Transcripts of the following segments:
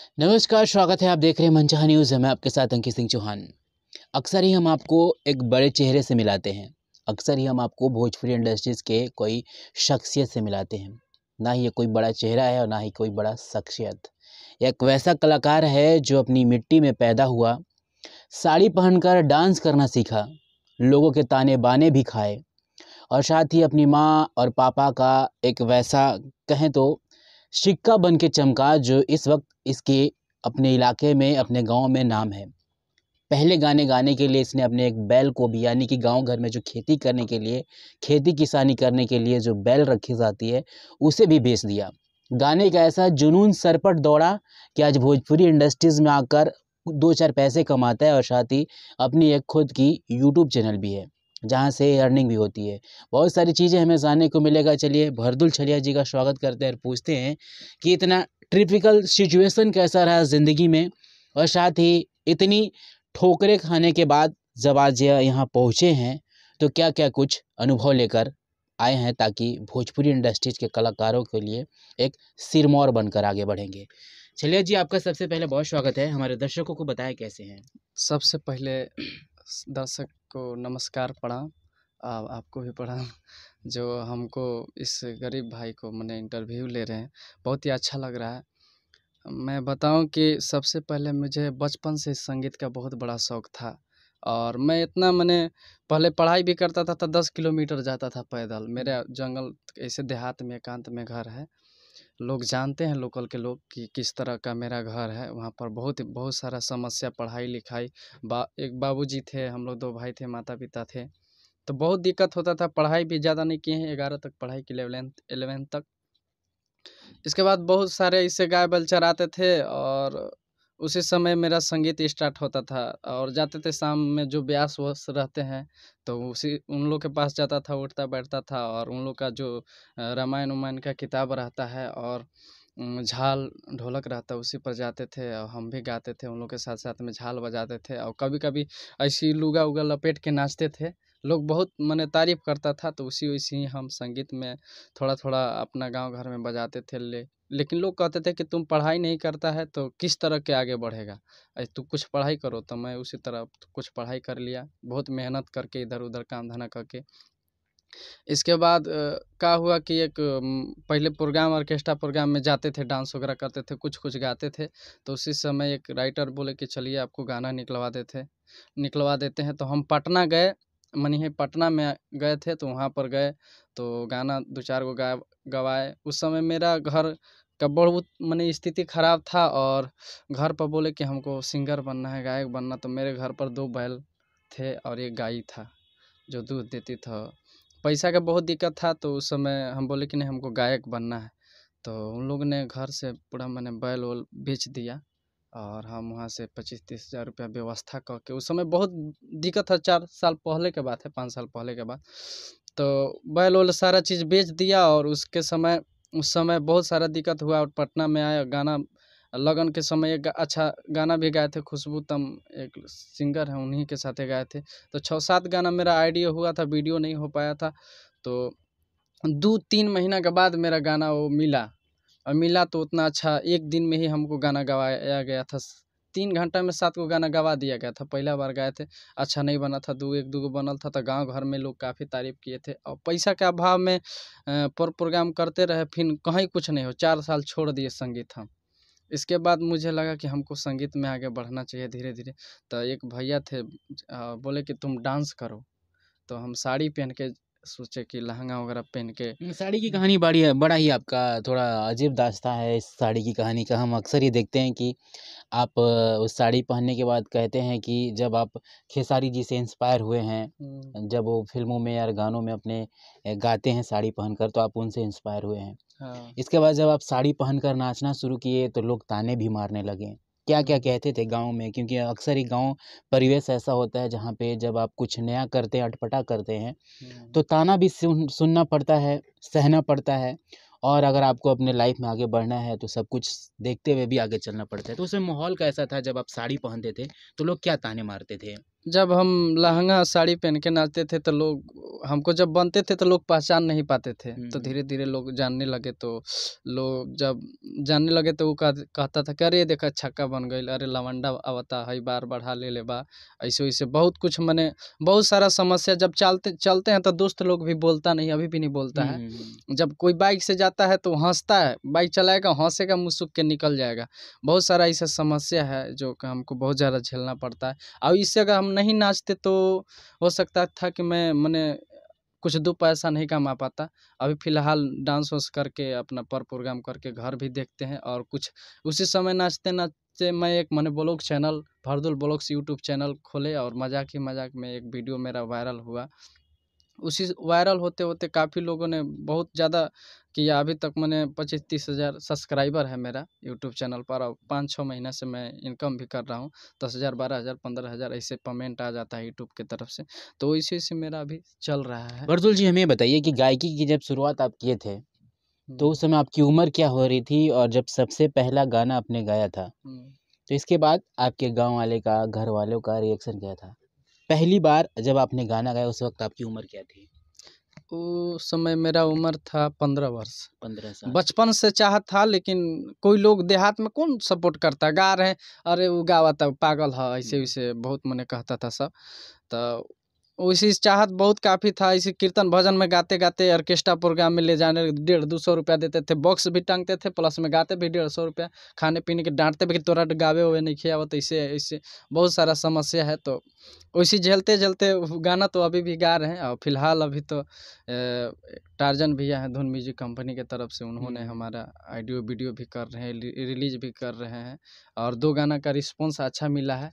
नमस्कार, स्वागत है। आप देख रहे हैं मनचाहा न्यूज़। मैं आपके साथ अंकित सिंह चौहान। अक्सर ही हम आपको एक बड़े चेहरे से मिलाते हैं। अक्सर ही हम आपको भोजपुरी इंडस्ट्रीज़ के कोई शख्सियत से मिलाते हैं। ना ही ये कोई बड़ा चेहरा है और ना ही कोई बड़ा शख्सियत। ये एक वैसा कलाकार है जो अपनी मिट्टी में पैदा हुआ, साड़ी पहनकर डांस करना सीखा, लोगों के ताने-बाने भी खाए और साथ ही अपनी माँ और पापा का एक वैसा कहें तो सिक्का बन के चमका जो इस वक्त इसके अपने इलाके में, अपने गांव में नाम है। पहले गाने गाने के लिए इसने अपने एक बैल को भी, यानी कि गांव घर में जो खेती करने के लिए, खेती किसानी करने के लिए जो बैल रखी जाती है, उसे भी बेच दिया। गाने का ऐसा जुनून सर पर दौड़ा कि आज भोजपुरी इंडस्ट्रीज़ में आकर 2-4 पैसे कमाता है और साथ ही अपनी एक खुद की यूट्यूब चैनल भी है, जहाँ से अर्निंग भी होती है। बहुत सारी चीज़ें हमें जानने को मिलेगा। चलिए भरदुल छलिया जी का स्वागत करते हैं और पूछते हैं कि इतना टिपिकल सिचुएशन कैसा रहा ज़िंदगी में और साथ ही इतनी ठोकरें खाने के बाद जब आज यहाँ पहुँचे हैं, तो क्या-क्या कुछ अनुभव लेकर आए हैं ताकि भोजपुरी इंडस्ट्रीज़ के कलाकारों के लिए एक सिरमौर बनकर आगे बढ़ेंगे। छलिया जी, आपका सबसे पहले बहुत स्वागत है। हमारे दर्शकों को बताएँ कैसे हैं? सबसे पहले दर्शक को नमस्कार, प्रणाम। आपको भी प्रणाम। जो हमको इस गरीब भाई को मैंने इंटरव्यू ले रहे हैं, बहुत ही अच्छा लग रहा है। मैं बताऊं कि सबसे पहले मुझे बचपन से संगीत का बहुत बड़ा शौक था और मैं इतना मैंने पहले पढ़ाई भी करता था तो 10 किलोमीटर जाता था पैदल। मेरे जंगल ऐसे देहात में एकांत में घर है। लोग जानते हैं, लोकल के लोग, कि किस तरह का मेरा घर है। वहाँ पर बहुत सारा समस्या, पढ़ाई लिखाई, एक बाबूजी थे, हम लोग 2 भाई थे, माता पिता थे, तो बहुत दिक्कत होता था। पढ़ाई भी ज़्यादा नहीं किए हैं, 11 तक पढ़ाई की, 11th तक। इसके बाद बहुत सारे इससे गाय बैल चराते थे और उसी समय मेरा संगीत स्टार्ट होता था और जाते थे शाम में, जो ब्यास व्यास रहते हैं तो उसी उन लोग के पास जाता था, उठता बैठता था और उन लोग का जो रामायण उमायण का किताब रहता है और झाल ढोलक रहता है, उसी पर जाते थे और हम भी गाते थे, उन लोग के साथ साथ में झाल बजाते थे और कभी कभी ऐसी लुगा उगा लपेट के नाचते थे। लोग बहुत मने तारीफ करता था, तो उसी उसी ही हम संगीत में थोड़ा थोड़ा अपना गांव घर में बजाते थे। लेकिन लोग कहते थे कि तुम पढ़ाई नहीं करता है तो किस तरह के आगे बढ़ेगा, तू कुछ पढ़ाई करो। तो मैं उसी तरह कुछ पढ़ाई कर लिया, बहुत मेहनत करके, इधर उधर काम धंधा करके। इसके बाद क्या हुआ कि एक पहले प्रोग्राम, ऑर्केस्ट्रा प्रोग्राम में जाते थे, डांस वगैरह करते थे, कुछ कुछ गाते थे। तो उसी समय एक राइटर बोले कि चलिए आपको गाना निकलवा देते हैं। तो हम पटना गए, मनी पटना में गए थे, तो वहाँ पर गए तो गाना 2-4 गो गवाए। उस समय मेरा घर का बहुत मने स्थिति खराब था और घर पर बोले कि हमको सिंगर बनना है, गायक बनना। तो मेरे घर पर 2 बैल थे और एक गाय था जो दूध देती था। पैसा का बहुत दिक्कत था, तो उस समय हम बोले कि नहीं, हमको गायक बनना है। तो उन लोग ने घर से पूरा मैंने बैल वैल बेच दिया और हम वहाँ से 25-30 हज़ार रुपया व्यवस्था करके, उस समय बहुत दिक्कत था, 4 साल पहले के बात है, 5 साल पहले के बात। तो बैल वैल सारा चीज़ बेच दिया और उस समय बहुत सारा दिक्कत हुआ और पटना में आया। गाना लगन के समय एक अच्छा गाना भी गाए थे, खुशबू तम एक सिंगर है, उन्हीं के साथ गाए थे। तो 6-7 गाना मेरा ऑडियो हुआ था, वीडियो नहीं हो पाया था। तो 2-3 महीना के बाद मेरा गाना वो मिला और मिला तो उतना अच्छा, एक दिन में ही हमको गाना गवाया गया था। 3 घंटा में 7 गो गाना गवा दिया गया था। पहला बार गाए थे, अच्छा नहीं बना था, 1-2 गो बनल था, तो गांव घर में लोग काफ़ी तारीफ किए थे। और पैसा के अभाव में प्रोग्राम करते रहे, फिर कहीं कुछ नहीं हो, 4 साल छोड़ दिए संगीत हम। इसके बाद मुझे लगा कि हमको संगीत में आगे बढ़ना चाहिए धीरे धीरे। तो एक भैया थे, बोले कि तुम डांस करो। तो हम साड़ी पहन के सोचे कि लहंगा वगैरह पहन के। साड़ी की कहानी बड़ा ही आपका थोड़ा अजीब दास्तां है इस साड़ी की कहानी का। हम अक्सर ये देखते हैं कि आप उस साड़ी पहनने के बाद कहते हैं कि जब आप खेसारी जी से इंस्पायर हुए हैं, जब वो फ़िल्मों में या गानों में अपने गाते हैं साड़ी पहनकर, तो आप उनसे इंस्पायर हुए हैं। हाँ। इसके बाद जब आप साड़ी पहनकर नाचना शुरू किए तो लोग ताने भी मारने लगे। क्या-क्या हम्म, कहते थे गाँव में? क्योंकि अक्सर ही गाँव परिवेश ऐसा होता है जहाँ पे जब आप कुछ नया करते हैं, अटपटा करते हैं, तो ताना भी सुनना पड़ता है, सहना पड़ता है और अगर आपको अपने लाइफ में आगे बढ़ना है तो सब कुछ देखते हुए भी आगे चलना पड़ता है। तो उस समय माहौल कैसा था जब आप साड़ी पहनते थे, तो लोग क्या ताने मारते थे? जब हम लहंगा साड़ी पहन के नाचते थे तो लोग हमको जब बनते थे तो लोग पहचान नहीं पाते थे। तो धीरे धीरे लोग जानने लगे, तो लोग जब जानने लगे तो वो कहता था कि अरे देखा छक्का बन गई, अरे लवंडा आवता है, बार बढ़ा ले ले बा, ऐसे वैसे बहुत कुछ। मने बहुत सारा समस्या जब चलते चलते हैं तो दोस्त लोग भी बोलता नहीं, अभी भी नहीं बोलता है। जब कोई बाइक से जाता है तो हंसता है, बाइक चलाएगा हंसेगा, मुँह सूख के निकल जाएगा। बहुत सारा ऐसा समस्या है जो कि हमको बहुत ज़्यादा झेलना पड़ता है। और इससे अगर हम नहीं नाचते तो हो सकता था कि मैं मने कुछ दो पैसा नहीं कमा पाता। अभी फ़िलहाल डांस वांस करके अपना प्रोग्राम करके घर भी देखते हैं, और कुछ उसी समय नाचते-नाचते मैं एक मैंने ब्लॉग चैनल फरदुल ब्लॉग्स यूट्यूब चैनल खोले, और मज़ाक ही मज़ाक में एक वीडियो मेरा वायरल हुआ। उसी वायरल होते-होते काफ़ी लोगों ने बहुत ज़्यादा किया। अभी तक मैंने 25-30 हज़ार सब्सक्राइबर है मेरा यूट्यूब चैनल पर, और 5-6 महीने से मैं इनकम भी कर रहा हूँ। 10,000, 12,000, 15,000 ऐसे पेमेंट आ जाता है यूट्यूब की तरफ से। तो इसी से मेरा अभी चल रहा है। वर्तुल जी, हमें बताइए कि गायकी की जब शुरुआत आप किए थे, तो उस समय आपकी उम्र क्या हो रही थी? और जब सबसे पहला गाना आपने गाया था, तो इसके बाद आपके गाँव वाले का, घर वालों का रिएक्शन क्या था? पहली बार जब आपने गाना गाया उस वक़्त आपकी उम्र क्या थी? उस समय मेरा उम्र था 15 वर्ष। 15 साल। बचपन से चाहत था, लेकिन कोई लोग देहात में कौन सपोर्ट करता है, गा रहे हैं, अरे वो गावता पागल है, ऐसे-वैसे बहुत मने कहता था सब। तो उसी से चाहत बहुत काफ़ी था। इसी कीर्तन भजन में गाते-गाते ऑर्केस्ट्रा प्रोग्राम में ले जाने 150-200 रुपया देते थे, बॉक्स भी टाँगते थे, प्लस में गाते भी 150 रुपया, खाने-पीने के डाँटते भी कि तोरा गावे-वावे नइखे आवत, ऐसे-ऐसे बहुत सारा समस्या है। तो वैसे झेलते-झेलते गाना तो अभी भी गा रहे हैं, और फिलहाल अभी तो टार्जन भैया हैं धुन म्यूजिक कंपनी की तरफ से, उन्होंने हमारा ऑडियो वीडियो भी कर रहे हैं, रिलीज भी कर रहे हैं, और 2 गाना का रिस्पॉन्स अच्छा मिला है,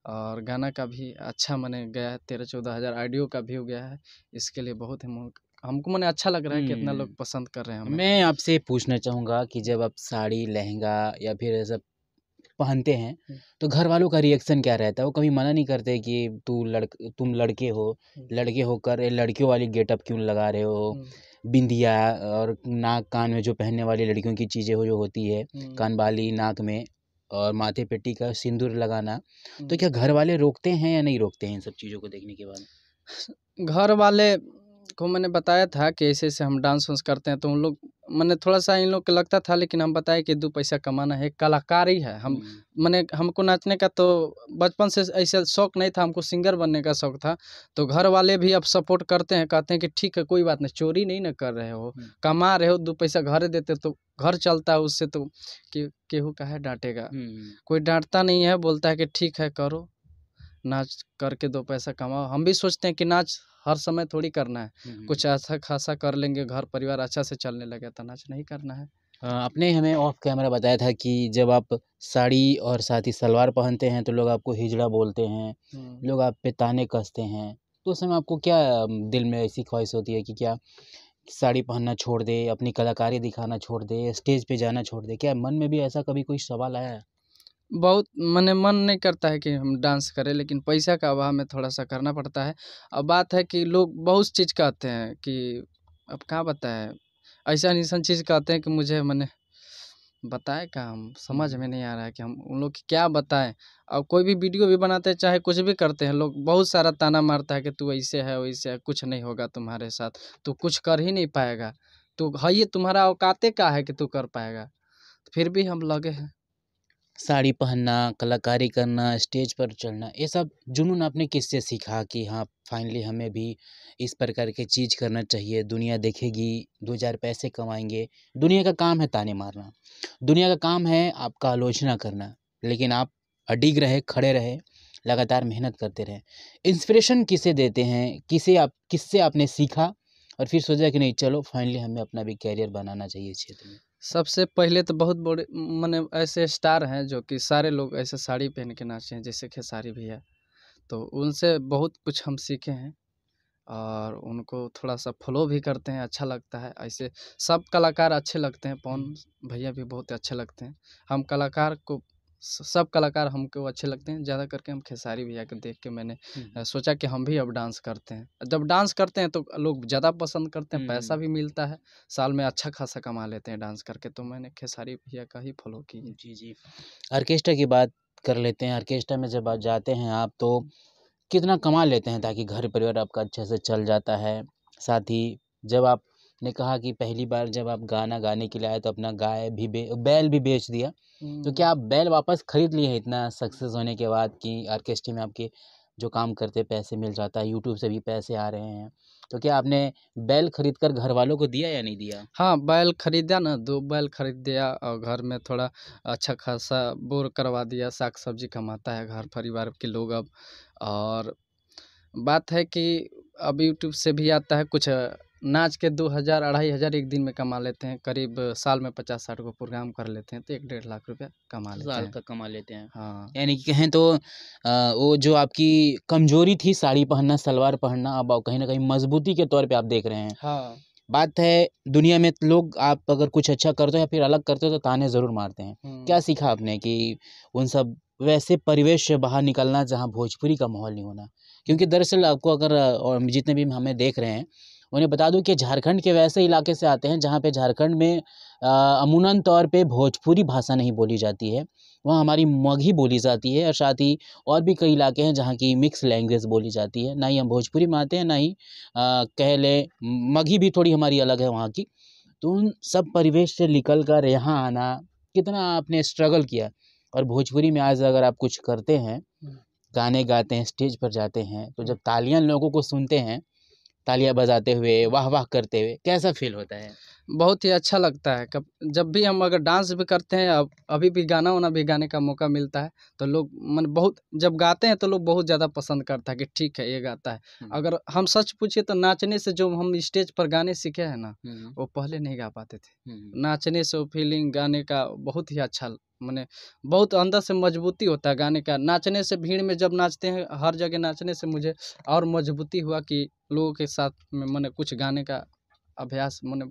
और गाना का भी अच्छा मने गया है, 13-14 हज़ार ऑडियो का व्यू गया है। इसके लिए बहुत हमको मने अच्छा लग रहा है कि इतना लोग पसंद कर रहे हैं हमें। मैं आपसे पूछना चाहूँगा कि जब आप साड़ी, लहंगा या फिर ऐसा पहनते हैं, तो घर वालों का रिएक्शन क्या रहता है? वो कभी मना नहीं करते कि तुम लड़के होकर ये लड़कियों वाली गेटअप क्यों लगा रहे हो? बिंदिया और नाक कान में जो पहनने वाली लड़कियों की चीज़ें जो होती है, कानबाली नाक में और माथे पे टीका, सिंदूर लगाना, तो क्या घर वाले रोकते हैं या नहीं रोकते हैं इन सब चीज़ों को देखने के बाद? घर वाले को मैंने बताया था कि ऐसे-ऐसे हम डांस वांस करते हैं, तो उन लोग मने थोड़ा-सा इन लोग को लगता था, लेकिन हम बताए कि 2 पैसा कमाना है, कलाकारी है। हम मने हमको नाचने का तो बचपन से ऐसा शौक नहीं था, हमको सिंगर बनने का शौक था। तो घर वाले भी अब सपोर्ट करते हैं, कहते हैं कि ठीक है, कोई बात नहीं, चोरी नहीं ना कर रहे हो, कमा रहे हो, 2 पैसा घरे देते तो घर चलता है उससे, तो केहू काहे डाँटेगा। कोई डाँटता नहीं है, बोलता है कि ठीक है करो, नाच करके 2 पैसा कमाओ। हम भी सोचते हैं कि नाच हर समय थोड़ी करना है, कुछ अच्छा खासा कर लेंगे, घर परिवार अच्छा से चलने लगे तो नाच नहीं करना है। आपने हमें ऑफ कैमरा बताया था कि जब आप साड़ी और साथ ही सलवार पहनते हैं तो लोग आपको हिजड़ा बोलते हैं, लोग आप पे ताने कसते हैं। तो उस समय आपको क्या दिल में ऐसी ख्वाहिश होती है कि क्या साड़ी पहनना छोड़ दे, अपनी कलाकारी दिखाना छोड़ दे, स्टेज पे जाना छोड़ दे? क्या मन में भी ऐसा कभी कोई सवाल आया है? बहुत मने मन नहीं करता है कि हम डांस करें, लेकिन पैसा का अभाव में थोड़ा-सा करना पड़ता है। अब बात है कि लोग बहुत चीज़ कहते हैं कि अब क्या बताएँ, ऐसा-ऐसा चीज़ कहते हैं कि मुझे मने बताएँ क्या हम, समझ में नहीं आ रहा है कि हम उन लोग की क्या बताएँ। और कोई भी वीडियो भी बनाते हैं, चाहे कुछ भी करते हैं, लोग बहुत सारा ताना मारता है कि तू ऐसे है, वैसे है, कुछ नहीं होगा तुम्हारे साथ, तू कुछ कर ही नहीं पाएगा, तू है ये तुम्हारा औकाते क्या है कि तू कर पाएगा? फिर भी हम लगे हैं। साड़ी पहनना, कलाकारी करना, स्टेज पर चढ़ना, ये सब जुनून आपने किससे सीखा कि हाँ, फाइनली हमें भी इस प्रकार की चीज़ करना चाहिए, दुनिया देखेगी, 2 4 पैसे कमाएँगे। दुनिया का काम है ताने मारना, दुनिया का काम है आपका आलोचना करना, लेकिन आप अडिग रहे, खड़े रहे, लगातार मेहनत करते रहे। इंस्पिरेशन किसे देते हैं? किससे आपने सीखा और फिर सोचा कि नहीं चलो फाइनली हमें अपना भी करियर बनाना चाहिए इस क्षेत्र में? सबसे पहले तो बहुत बड़े मने ऐसे स्टार हैं जो कि सारे लोग ऐसे साड़ी पहन के नाचे हैं, जैसे खेसारी भैया। तो उनसे बहुत कुछ हम सीखे हैं, और उनको थोड़ा-सा फ़ॉलो भी करते हैं, अच्छा लगता है। ऐसे सब कलाकार अच्छे लगते हैं, पवन भैया भी बहुत अच्छे लगते हैं। हम कलाकार को सब कलाकार हमको अच्छे लगते हैं, ज़्यादा करके हम खेसारी भैया को देख के मैंने सोचा कि हम भी अब डांस करते हैं। जब डांस करते हैं तो लोग ज़्यादा पसंद करते हैं, पैसा भी मिलता है, साल में अच्छा खासा कमा लेते हैं डांस करके, तो मैंने खेसारी भैया का ही फ़ॉलो की है। जी, जी। ऑर्केस्ट्रा की बात कर लेते हैं। ऑर्केस्ट्रा में जब आप जाते हैं आप तो कितना कमा लेते हैं ताकि घर परिवार आपका अच्छे से चल जाता है? साथ ही जब आपने कहा कि पहली बार जब आप गाना गाने के लिए आए तो अपना गाय भी बैल भी बेच दिया, तो क्या आप बैल वापस खरीद लिए हैं इतना सक्सेस होने के बाद कि ऑर्केस्ट्रा में आपके जो काम करते पैसे मिल जाता है, यूट्यूब से भी पैसे आ रहे हैं, तो क्या आपने बैल खरीद कर घर वालों को दिया या नहीं दिया? हाँ, बैल खरीदा ना, 2 बैल खरीद दिया और घर में थोड़ा अच्छा खासा बोर करवा दिया, साग-सब्ज़ी कमाता है घर परिवार के लोग अब। और बात है कि अब यूट्यूब से भी आता है कुछ नाच के 2000 2500 एक दिन में कमा लेते हैं, करीब साल में 50-60 को प्रोग्राम कर लेते हैं, तो 1 डेढ़ लाख रुपया कमा लेते साल हैं। का कमा लेते हैं। हाँ। यानी कि कहें तो वो जो आपकी कमज़ोरी थी साड़ी पहनना, सलवार पहनना, अब कहीं न कहीं मज़बूती के तौर पे आप देख रहे हैं। हाँ। बात है दुनिया में लोग आप अगर कुछ अच्छा करते हो या फिर अलग करते हो तो ताने ज़रूर मारते हैं। क्या सीखा आपने कि उन सब वैसे परिवेश से बाहर निकलना जहाँ भोजपुरी का माहौल नहीं होना? क्योंकि दरअसल आपको अगर और जितने भी हमें देख रहे हैं, उन्हें बता दूँ कि झारखंड के वैसे इलाके से आते हैं जहाँ पे झारखंड में अमूमन तौर पे भोजपुरी भाषा नहीं बोली जाती है। वहाँ हमारी मगही बोली जाती है और साथ ही और भी कई इलाके हैं जहाँ की मिक्स लैंग्वेज बोली जाती है। ना ही हम भोजपुरी में आते हैं, ना ही कह लें मगही भी थोड़ी हमारी अलग है वहाँ की। तो उन सब परिवेश से निकल कर यहाँ आना, कितना आपने स्ट्रगल किया? और भोजपुरी में आज अगर आप कुछ करते हैं, गाने गाते हैं, स्टेज पर जाते हैं, तो जब तालियाँ लोगों को सुनते हैं, तालियाँ बजाते हुए, वाह-वाह करते हुए, कैसा फ़ील होता है? बहुत ही अच्छा लगता है। कब जब भी हम अगर डांस भी करते हैं, अब अभी भी गाना-वाना भी गाने का मौका मिलता है, तो लोग मन बहुत जब गाते हैं तो लोग बहुत ज़्यादा पसंद करता है कि ठीक है, ये गाता है। अगर हम सच पूछिए तो नाचने से जो हम स्टेज पर गाने सीखे हैं ना, वो पहले नहीं गा पाते थे। नाचने से वो फीलिंग गाने का बहुत ही अच्छा माने बहुत अंदर से मजबूती होता है गाने का। नाचने से भीड़ में जब नाचते हैं, हर जगह नाचने से मुझे और मजबूती हुआ कि लोगों के साथ में माने कुछ गाने का अभ्यास माने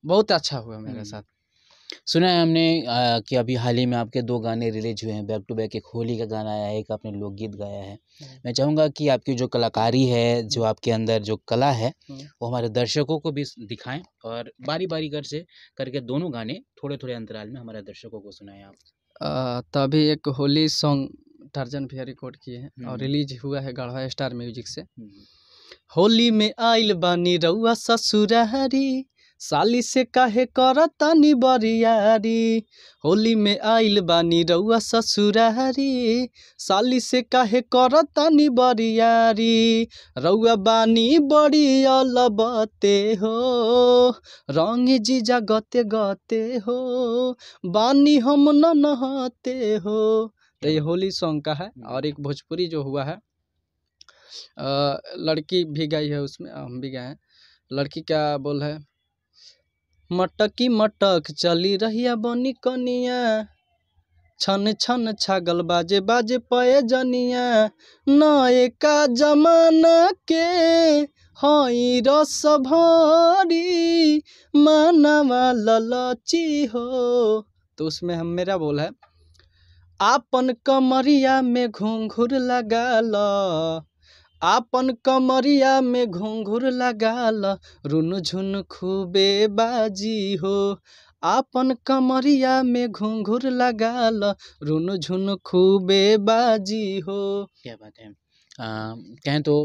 बहुत अच्छा हुआ मेरे साथ। सुना है हमने कि अभी हाल ही में आपके 2 गाने रिलीज़ हुए हैं बैक टू बैक। एक होली का गाना आया है, एक आपने लोकगीत गाया है। मैं चाहूँगा कि आपकी जो कलाकारी है, जो आपके अंदर जो कला है, वो हमारे दर्शकों को भी दिखाएँ और बारी-बारी से करके दोनों गाने थोड़े-थोड़े अंतराल में हमारे दर्शकों को सुनाएँ आप। तभी एक होली सॉन्ग टार्जन भैया रिकॉर्ड किए हैं और रिलीज हुआ है गढ़वा स्टार म्यूजिक से। होली में आइल बानी रउआ ससुरारी, साली से काहे करतानी बरियारी। होली में आइल बानी रउआ ससुरारी, साली से काहे करतानी बरियारी। रउआ बानी बड़ी अलबते हो, रंग जीजा गते गते हो, बानी हम न नहाते हो। तो ये होली सॉन्ग का है। और एक भोजपुरी जो हुआ है, लड़की भी गाई है उसमें, हम भी गाए हैं। लड़की क्या बोल है, मटकी मटक चली रहिया बनी कनिया, छन छन छागल बाजे बाजे पए जनिया, नए का जमाना के हई रस भरी, मानवा ललची हो। तो उसमें हम मेरा बोल है, आपन कमरिया में घुंघुर लगा लो, आपन कमरिया में घुंघुर लगाल, रुन झुन खूबे बाजी हो। आपन कमरिया में घुंघुर लगाल, रुन झुन खूबे बाजी हो। क्या बात है। कहें तो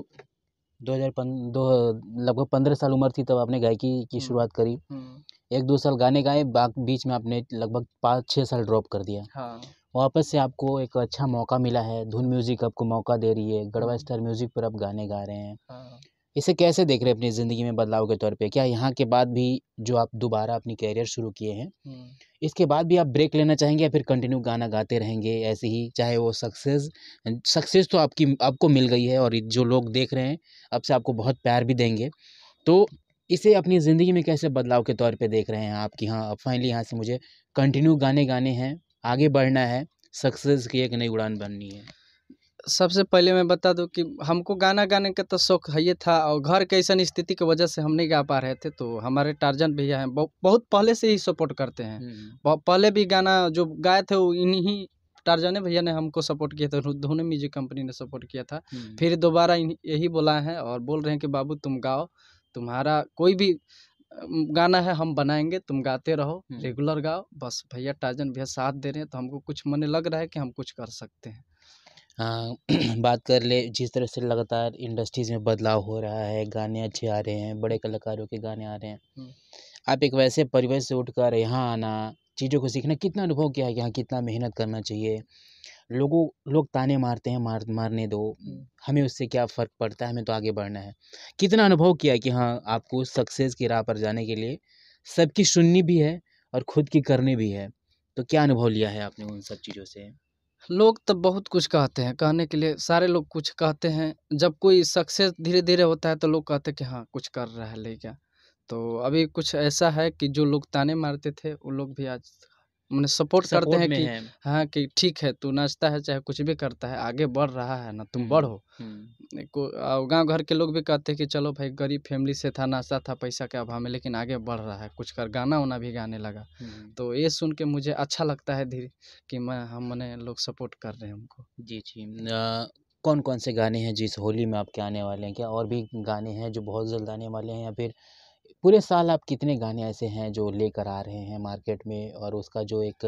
2005 लगभग 15 साल उम्र थी तब आपने गायकी की शुरुआत करी। 1-2 साल गाने गाए, बीच में आपने लगभग 5-6 साल ड्रॉप कर दिया। हाँ। वापस से आपको एक अच्छा मौका मिला है, धुन म्यूज़िक आपको मौका दे रही है, गढ़वा स्टार म्यूज़िक पर आप गाने गा रहे हैं। हाँ। इसे कैसे देख रहे हैं अपनी ज़िंदगी में बदलाव के तौर पे? क्या यहाँ के बाद भी जो आप दोबारा अपनी करियर शुरू किए हैं, इसके बाद भी आप ब्रेक लेना चाहेंगे या फिर कंटिन्यू गाना गाते रहेंगे ऐसे ही? चाहे वो सक्सेस तो आपको मिल गई है और जो लोग देख रहे हैं, अब से आपको बहुत प्यार भी देंगे। तो इसे अपनी ज़िंदगी में कैसे बदलाव के तौर पे देख रहे हैं आप कि हाँ, अब फाइनली यहाँ से मुझे कंटिन्यू गाने गाने हैं, आगे बढ़ना है, सक्सेस की एक नई उड़ान भरनी है? सबसे पहले मैं बता दूं कि हमको गाना गाने का तो शौक है ही था, और घर के ऐसा स्थिति की वजह से हम नहीं गा पा रहे थे। तो हमारे टार्जन भैया हैं, बहुत पहले से ही सपोर्ट करते हैं। पहले भी गाना जो गाए थे वो इन्हीं टार्जन भैया ने हमको सपोर्ट किया था, धुन म्यूजिक कंपनी ने सपोर्ट किया था। फिर दोबारा यही बोला है और बोल रहे हैं कि बाबू तुम गाओ, तुम्हारा कोई भी गाना है हम बनाएंगे, तुम गाते रहो, रेगुलर गाओ बस। भैया टार्जन भैया साथ दे रहे हैं तो हमको कुछ मन लग रहा है कि हम कुछ कर सकते हैं। बात कर ले जिस तरह से लगातार इंडस्ट्रीज़ में बदलाव हो रहा है, गाने अच्छे आ रहे हैं, बड़े कलाकारों के गाने आ रहे हैं। आप एक वैसे परिवेश से उठकर यहाँ आना, चीज़ों को सीखना, कितना अनुभव किया है कि हाँ, कितना मेहनत करना चाहिए? लोग ताने मारते हैं, मारने दो, हमें उससे क्या फ़र्क पड़ता है, हमें तो आगे बढ़ना है। कितना अनुभव किया है कि हाँ, आपको सक्सेस की राह पर जाने के लिए सबकी सुननी भी है और खुद की करनी भी है। तो क्या अनुभव लिया है आपने उन सब चीज़ों से? लोग तो बहुत कुछ कहते हैं, कहने के लिए सारे लोग कुछ कहते हैं। जब कोई सक्सेस धीरे-धीरे होता है तो लोग कहते हैं कि हाँ, कुछ कर रहा है ले क्या। तो अभी कुछ ऐसा है कि जो लोग ताने मारते थे, वो लोग भी आज मने सपोर्ट करते सपोर्ट हैं में कि है। हाँ, कि ठीक है, तू नाचता है चाहे कुछ भी करता है, आगे बढ़ रहा है ना, तुम हुँ, बढ़ो। हुँ, गाँव घर के लोग भी कहते हैं कि चलो भाई गरीब फैमिली से था, नाचता था, पैसा के अभाव में, लेकिन आगे बढ़ रहा है, कुछ कर गाना-वाना भी गाने लगा। हुँ। तो ये सुन के मुझे अच्छा लगता है कि हम मने लोग सपोर्ट कर रहे हैं हमको। जी, जी। कौन-कौन से गाने हैं जिस होली में आपके आने वाले हैं? क्या और भी गाने हैं जो बहुत जल्द आने वाले हैं या फिर पूरे साल आप कितने गाने ऐसे हैं जो लेकर आ रहे हैं मार्केट में और उसका जो एक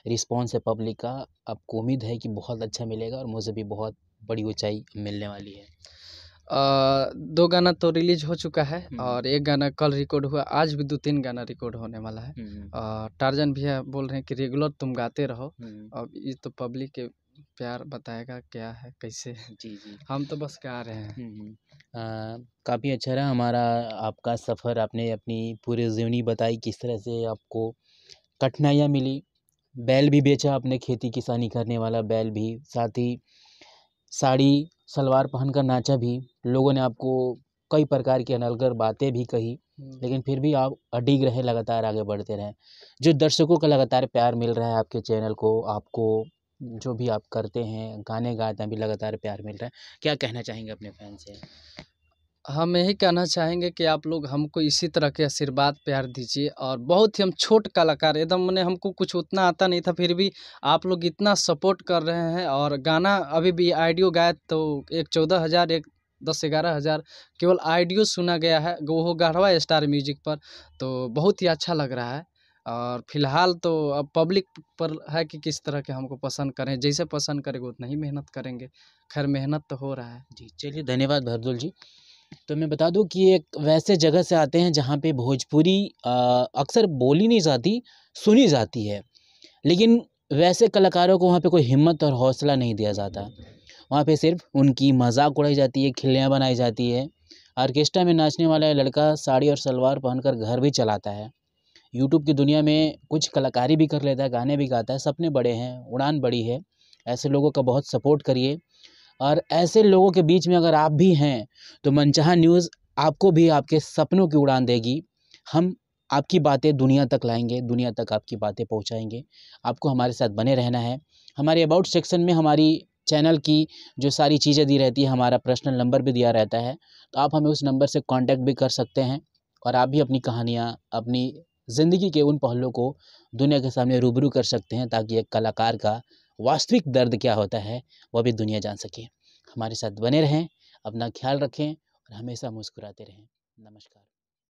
रिस्पॉन्स है पब्लिक का, आपको उम्मीद है कि बहुत अच्छा मिलेगा और मुझे भी बहुत बड़ी ऊँचाई मिलने वाली है? 2 गाना तो रिलीज़ हो चुका है हुँ, और 1 गाना कल रिकॉर्ड हुआ, आज भी 2-3 गाना रिकॉर्ड होने वाला है। हुँ, टार्ज़न भैया बोल रहे हैं कि रेगुलर तुम गाते रहो। हुँ। अब ये तो पब्लिक के प्यार बताएगा क्या है, कैसे है। जी, जी। हम तो बस गा रहे हैं। हुँ, हुँ। काफ़ी अच्छा रहा हमारा आपका सफ़र, आपने अपनी पूरी जीवनी बताई किस तरह से आपको कठिनाइयाँ मिली। बैल भी बेचा आपने, खेती किसानी करने वाला बैल भी, साथ ही साड़ी, सलवार पहनकर नाचा भी। लोगों ने आपको कई प्रकार की अनर्गल बातें भी कही, हुँ। लेकिन फिर भी आप अडिग रहे, लगातार आगे बढ़ते रहे। जो दर्शकों का लगातार प्यार मिल रहा है आपके चैनल को, आपको जो भी आप करते हैं, गाने गाते हैं, अभी लगातार प्यार मिल रहा है। क्या कहना चाहेंगे अपने फैन से? हम यही कहना चाहेंगे कि आप लोग हमको इसी तरह के आशीर्वाद प्यार दीजिए और बहुत ही हम छोट कलाकार एकदम मने हमको कुछ उतना आता नहीं था फिर भी आप लोग इतना सपोर्ट कर रहे हैं और गाना अभी भी ऑडियो गाए तो एक 14,000 एक 10-11 हज़ार केवल ऑडियो सुना गया है वो गढ़वा स्टार म्यूजिक पर। तो बहुत ही अच्छा लग रहा है और फिलहाल तो अब पब्लिक पर है कि किस तरह के हमको पसंद करें, जैसे पसंद करेंगे उतना ही मेहनत करेंगे। खैर मेहनत तो हो रहा है। जी, चलिए धन्यवाद भरदुल जी। तो मैं बता दूँ कि एक वैसे जगह से आते हैं जहाँ पे भोजपुरी अक्सर बोली नहीं जाती, सुनी जाती है। लेकिन वैसे कलाकारों को वहाँ पे कोई हिम्मत और हौसला नहीं दिया जाता। वहाँ पे सिर्फ़ उनकी मज़ाक उड़ाई जाती है, खिल्लियाँ बनाई जाती है। ऑर्केस्ट्रा में नाचने वाला ये लड़का साड़ी और सलवार पहनकर घर भी चलाता है। यूट्यूब की दुनिया में कुछ कलाकारी भी कर लेता है, गाने भी गाता है, सपने बड़े हैं, उड़ान बड़ी है। ऐसे लोगों का बहुत सपोर्ट करिए और ऐसे लोगों के बीच में अगर आप भी हैं, तो मनचाहा न्यूज़ आपको भी आपके सपनों की उड़ान देगी। हम आपकी बातें दुनिया तक लाएँगे, दुनिया तक आपकी बातें पहुँचाएँगे। आपको हमारे साथ बने रहना है। हमारे अबाउट सेक्शन में हमारी चैनल की जो सारी चीज़ें दी रहती है, हमारा पर्सनल नंबर भी दिया रहता है, तो आप हमें उस नंबर से कॉन्टैक्ट भी कर सकते हैं और आप भी अपनी कहानियाँ, अपनी ज़िंदगी के उन पहलुओं को दुनिया के सामने रूबरू कर सकते हैं ताकि एक कलाकार का वास्तविक दर्द क्या होता है, वह भी दुनिया जान सके। हमारे साथ बने रहें, अपना ख़्याल रखें और हमेशा मुस्कुराते रहें। नमस्कार।